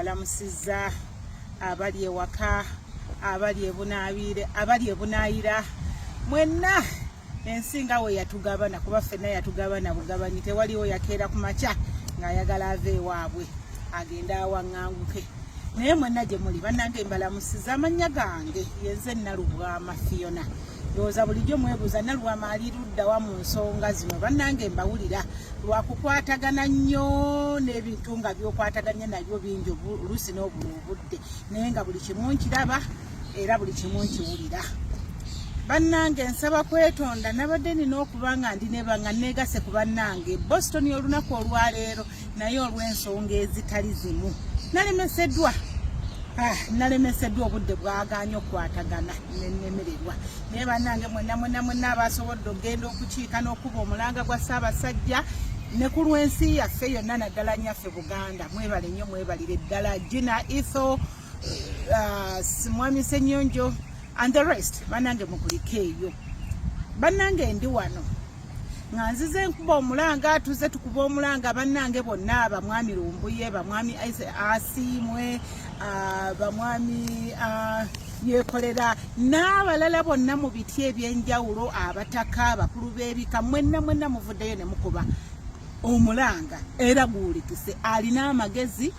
mbalamusiza abali ewaka abali ebunaabire abali ebunaayira mwenna ensinga we yatugabana kuba ffenna yatugabana bugabanyi tewaliwo yakeera ku makya ng'ayagala ave ewaabwe agenda awaŋŋanguke naye mwenna gye muli bannange mbalamusiza amannya gange yenze Nalubwama Fiona ndowooza bulijjo mwebuuza Nalubwama ali luddawa mu nsonga zino bannange mbawulira lwakukwatagana nnyo n'ebintu nga byokwataganye nabyo bingi oluusi n'obula obudde naye nga buli kimu nkiraba era buli kimu nkiwulira bannange nsaba kwetonda nabadde nina okuba nga ndi nebanga negase ku bannange Boston olunaku olwaleero naye olw'ensonga ezitali zimu nalemeseddwa obudde bwaganye okukwatagana nenemererwa naye bannange mwenna abasobodde okugenda okukiika n'okuba omulanga gwa Ssaabasajja ne ku lw'ensi yaffe yonna naddala nnyaffe Buganda mwebale nnyo mwebalire ddala Gina Etho Mwami Ssenyonjo and the rest bannange mukuliko eyo bannange ndi wano nga nzize nkuba omulanga tuze tukuba omulanga bannange bonna bamwami Lumbuye bamwami Asiimwe bamwami Yekolera n'abalala bonna mu biti ebyenjawulo abataka abakulu b'ebika mwenna muvuddeyo ne mukuba omulanga era guulikise alina amagezi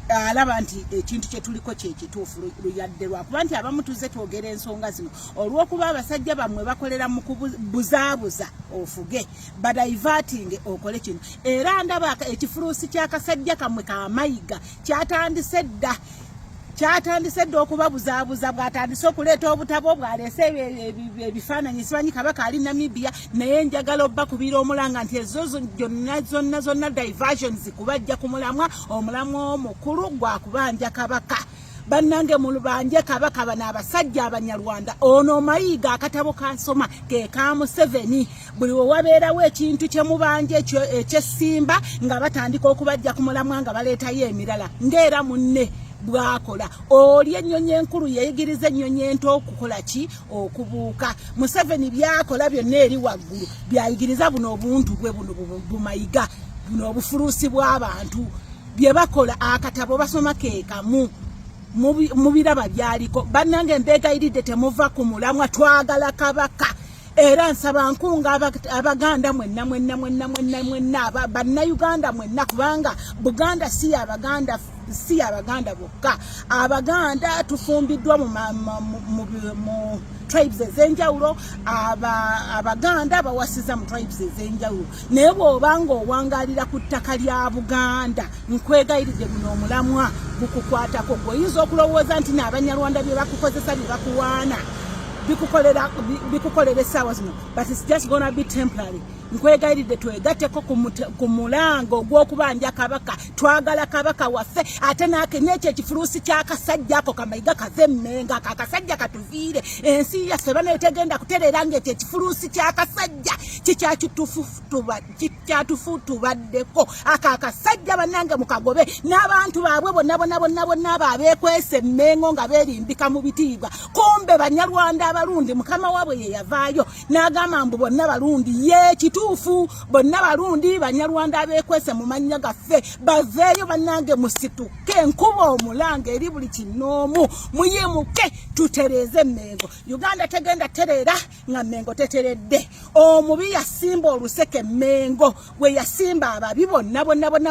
alaba nti ekintu kye tuliko kye kituufu luyadde lwakuba nti abamu tuze twogera ensonga zino olw'okuba abasajja bamwe bakolera mu kubuzaabuza ofuge badaivating okole kino era ndaba ekifuluusi ky'akasajja kamwe kamayiga kyatandise dda okubabuzaabuza bwatandise okuleeta obutabo bwaleese ebifaananyi simanyi kabaka ali Namibia naye njagala obbakubira omulanga nti ezo zonna diversions kubajja ku mulamwa omulamwa omukulu gwakubanja kabaka bannange mulubanje kabaka bano abasajja abanyarwanda ono mayiga akatabo kansoma ke ka Museveni buli wabeerawo ekintu kye mubanje eky'essimba nga batandika okubajja ku mulamwa nga baleetayo emirala ng'era munne bwakola oli ennyonyi enkulu yeyigiriza ennyonyi ento okukola ki okubuuka Museveni byakola byonna eri waggulu byayigiriza buno obuntu bwe buno bumayiga buno obufuluusi bw'abantu bye bakola akatabo basoma keekamu mubiraba byaliko bannange mbeegayiridde temuva ku mulamwa twagala kabaka era nsaba nkunga abaganda mwenna bannayuganda mwenna kubanga Buganda si abaganda bokka abaganda tufumbiddwa mu tribes ez'enjawulo abaganda bawasiza mu tribes ez'enjawulo naye bw'obanga owangalira ku ttaka lya Buganda nkwegayiridde buno omulamwa bukukwatako gweoyinza okulowooza nti n'Abanyarwanda bye bakukozesa bye bakuwaana bikukolera essaawa zino but it's just gonna be temporary nkwegayiridde twegatteko ku mulango ogw'okubanja kabaka twagala kabaka waffe ate n'ekyo ekifuluusi ky'akasajja ako kamayiga kave mmenga akasajja katuviire ensi yaffe bano tegenda kutereera ng'ekyo ekifuluusi ky'akasajja kikyatufutubaddeko ako akasajja bannange mukagobe n'abantu baabwe bonna abeekwese emmengo nga beerimbika mu bitiibwa kumbe Banyarwanda abalundi mukama waabwe ye yavaayo n'agamba mbu bonna balundi kituufu bonna balundi Banyarwanda abeekwese mu mannya gaffe baveeyo bannange musituke enkuba omulanga eri buli kinoomu muyimuke tutereeze Mmengo Uganda tegenda tereera nga Mmengo teteredde omubi yasimba oluseke Mmengo we yasimba ababi bonna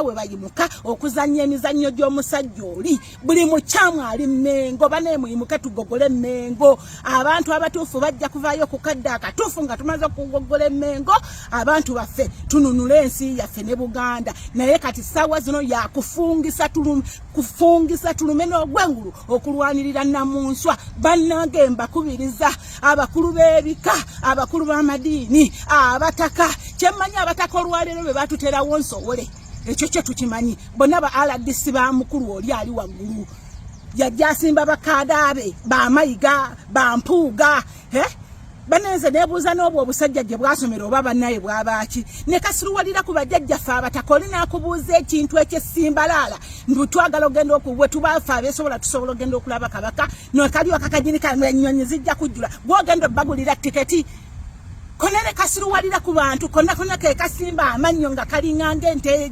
we bayimuka okuzannya emizannyo gy'omusajja oli buli mukyamu ali Mmengo bane muyimuke tugogole Mmengo abantu abatuufu bajja kuvaayo ku kadde akatuufu nga tumaze okugogola Mmengo abantu baffe tununule ensi yaffe ne Buganda naye kati ssaawa zino yakufungisa tulume n'ogwengulu okulwanirira Namunswa bannange mbakubiriza abakulu b'ebika abakulu b'amadiini abataka kyemmanyi abataka olwaleero bwe batuterawo nsowole ekyo kye tukimanyi bonna ba RDC ba mukulu oli ali waggulu yajja asimba bakadaabe bamayiga bampuuga banenze nebuuza n'obwo obusajja gye bwasomera oba bannaye bwabaki ne kasiruwalira ku bajjajjaffe abatakoli n'akubuuza ekintu eky'essimbalala twagala ogenda okubwe tubaafe abeesobola tusobola ogenda okulaba kabaka nokaliwo kakajini kamwe ennyonyi zijja kujjula gwogenda obbagulira tiketi konere kasiruwalira ku bantu konna ke kasimba amannyo nga kalinga ente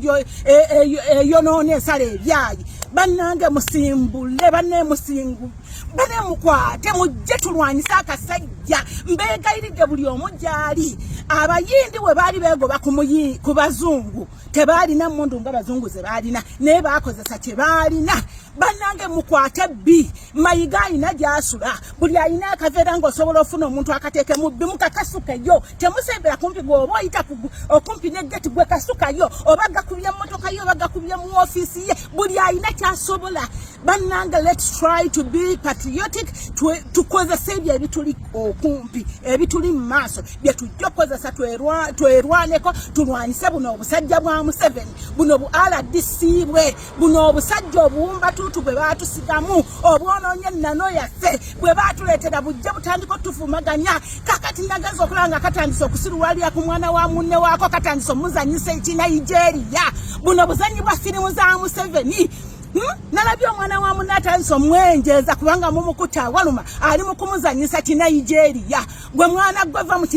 yonone sale ebyayi bannange musimbule banne musingu bane mukwate mujje tulwanyisa akasajja mbegayiridde buli omujjali abayindi we bali begoba ku bazungu tebalina mundu nga bazungu ze balina naye bakozesa tebalina bannange mukwate bbi mayiga ayina gyasula buli ayina akaveera ng'osobola ofuna omuntu akateeke mu bbi mukakasukeyo temusembera kumpi gwoba oyita okumpi negeti gwe kasukayo oba gakubye mmotoka yo oba gakubye mu ofiisi ye buli ayina kyasobola bannange let's try to be patriotic tukozesa ebyo ebituli okumpi ebituli mu maaso bye tujja okukozesa twerwaneko tulwanyise buno obusajja bwa Museveni buno bu RDC bwe buno obusajja obuwumba tutu bwe batusigamu obwonoonye nnano yaffe bwe batuleetera bujja butandika otufumaganya kakati ndagaza okulanga katandisa okusiruwalira ku mwana wa munne waako katandisa omuzanyisa ekinigeria buno buzanyi bwa firimu za Museveni nalabye omwana wa munne atandisa omwenjeza kubanga mumukuta waluma ali mu kumuzanyisa kinigeria gwe mwana gweva mu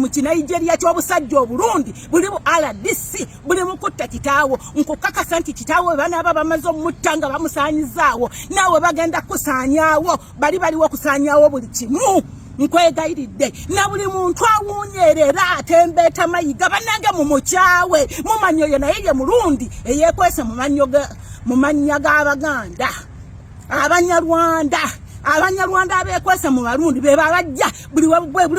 kinigeria ky'obusajja obulundi buli bu RDC buli mukutta kitaawo nkukakasa nti kitaawo bana aba bamaze omutta nga bamusaanyizaawo naawe bagenda kusaanyaawo baliwo okusaanyaawo buli kimu nkwegayiridde na buli muntu awunyerera atembeeta mayiga bannange mumukyawe mumanyo ye naye ye mulundi eyeekwese mu mannya g'Abaganda Abanyarwanda abeekwese mu balundi be babajja buli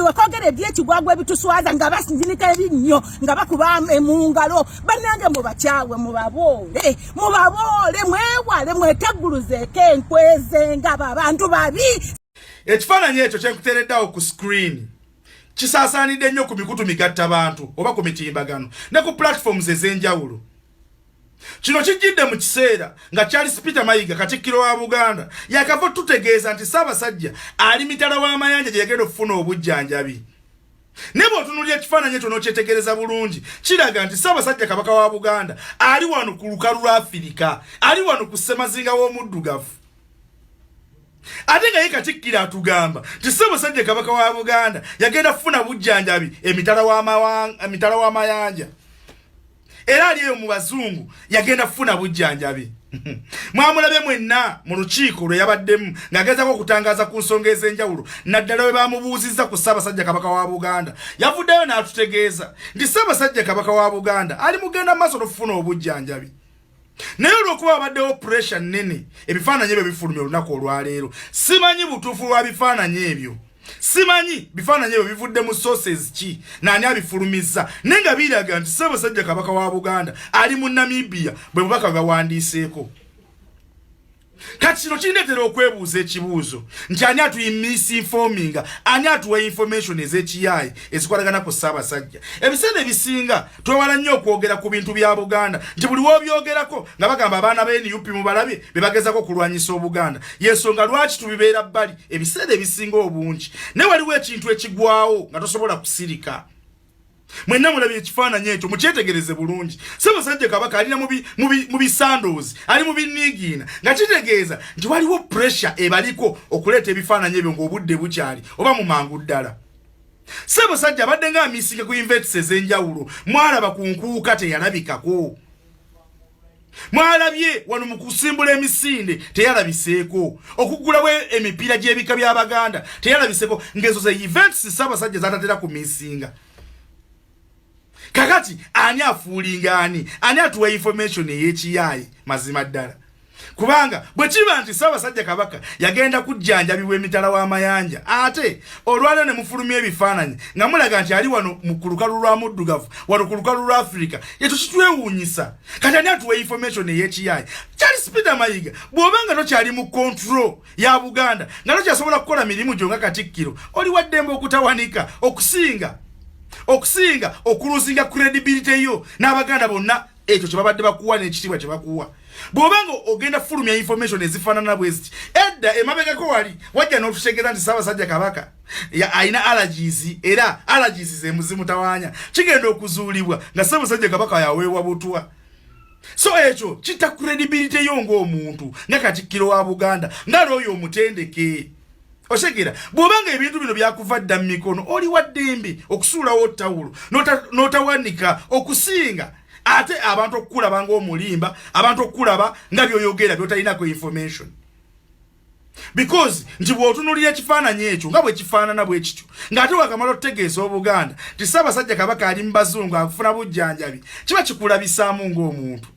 wekogeredde ekigwagwa ebituswaza nga basinzinika ebinnyo nga bakuba mu ngalo bannange mubakyawe mubaboole mwewale mwetegguluzeeko enkweze nga abantu babi. Ekifaananyi ekyo kyenkuteereddeawo ku screen kisaasaanidde nnyo ku mikutu migatta abantu oba ku mitimbagano ne ku platforms ez'enjawulo. Kino kijjidde mu kiseera nga Charles Peter Mayiga Katikkiro wa Buganda yakava tutegeeza nti Ssaabasajja ali mitala w'amayanja gye yagenda okufuna obujjanjabi. Ne bw'otunuulira ekifaananyi ekyo n'okyetegereza bulungi kiraga nti Ssaabasajja Kabaka wa Buganda ali wano ku lukalu lwa Afirika, ali wano ku ssemazinga w'omuddugavu. Ate nga ye Katikkiro atugamba nti Ssaabasajja Kabaka wa Buganda yagenda kufuna bujjanjabi emitala w'amayanja. Era aliyo mu bazungu yagenda kufuna bujjanjabi. Mwamulabe mwenna mu lukiiko lwe yabaddemu ng'agezaako okutangaza ku nsonga ez'enjawulo naddala we bamubuuzizza ku Ssaabasajja Kabaka wa Buganda yavuddeyo n'atutegeeza nti Ssaabasajja Kabaka wa Buganda ali mugenda maaso n'okufuna obujjanjabi. Naye olw'okuba wabaddewo pressure nnene ebifaananyi ebyo bifulumya olunaku olwaleero simanyi butuufu lwa bifaananyi ebyo. Simanyi bifaananyi ebyo bivudde mu sources ki nani abifulumizza naye nga biraga nti Ssaabasajja Kabaka wa Buganda ali mu Namibia bwe bubaka bwawandiiseeko. Kati kino kindeetera okwebuuza ekibuuzo nti ani atumisinfominga ani atuwa information ez'ekiyaayi ezikwatagana ku Ssaabasajja. Ebiseera ebisinga twewala nnyo okwogera ku bintu bya Buganda nti buli w'obyogerako nga bagamba abaana b'NUP mu balabe be bagezako okulwanyisa Obuganda. Y'ensonga lwaki tubibeera bbali ebiseera ebisinga obungi naye waliwo ekintu ekigwawo nga tosobola kusirika. Mwenna mulabye ekifaananyi ekyo mukyetegereze bulungi. Ssaabasajja Kabaka alina mu bisandozi ali mu biniigiina nga kitegeeza nti waliwo pressure ebaliko okuleeta ebifaananyi ebyo ng'obudde bukyali oba mu mangu ddala. Ssaabasajja abadde ng'amisinga ku events ez'enjawulo mwalaba ku nkuuka teyalabikako. Mwalabye wano mu kusimbula emisinde teyalabiseeko. Okugulawo emipiira gy'ebika by'Abaganda teyalabiseeko ng'ezo ze events Ssaabasajja zatatera ku misinga. Kakati ani afuulinga ani atuwa information ey'ekiyaayi mazima ddala. Kubanga bwe kiba nti Ssaabasajja Kabaka yagenda kujjanjabibwa emitala w'amayanja ate olwaleero ne mufulumya ebifaananyi nga mulaga nti ali wano ku lukalu lwa muddugavu wano ku lukalu lwa Afirika ekyo kitwewuunyisa. Kati ani atuwa information ey'ekiyaayi. Charles Peter Mayiga bw'oba nga tokyali mu control ya Buganda nga tokyasobola kukola mirimu gyo nga Katikkiro oli wa ddembe okutawanika okusinga okuluzinga credibility yo n'Abaganda bonna ekyo kye babadde bakuwa n'ekitiibwa kye bakuwa. Bw'obanga ogenda fulumya information ezifaanana bwe ziti edda emabegako wali wajja n'otutegeeza nti Ssaabasajja Kabaka alina allergies era allergies ze muzimutawaanya kigenda okuzuulibwa nga Ssaabasajja Kabaka yaweebwa butwa. So ekyo kitta credibility yo ng'omuntu nga Katikkiro wa Buganda nga looyo omutendeke. Oshegera bwobanga ebintu bino byakuva dda mu mikono oli waddembe okusuulawo tawulo n'otawanika okusinga ate abantu okukulaba ng'omulimba abantu okukulaba nga byoyogera byotalinako information because nti bw'otunuulira ekifaananyi ekyo nga bwe kifaanana bwe kityo ng'ate wakamala otutegeeza Obuganda ti Ssaabasajja Kabaka ali mu bazungu akufuna bujjanjabi kiba kikulabisaamu ng'omuntu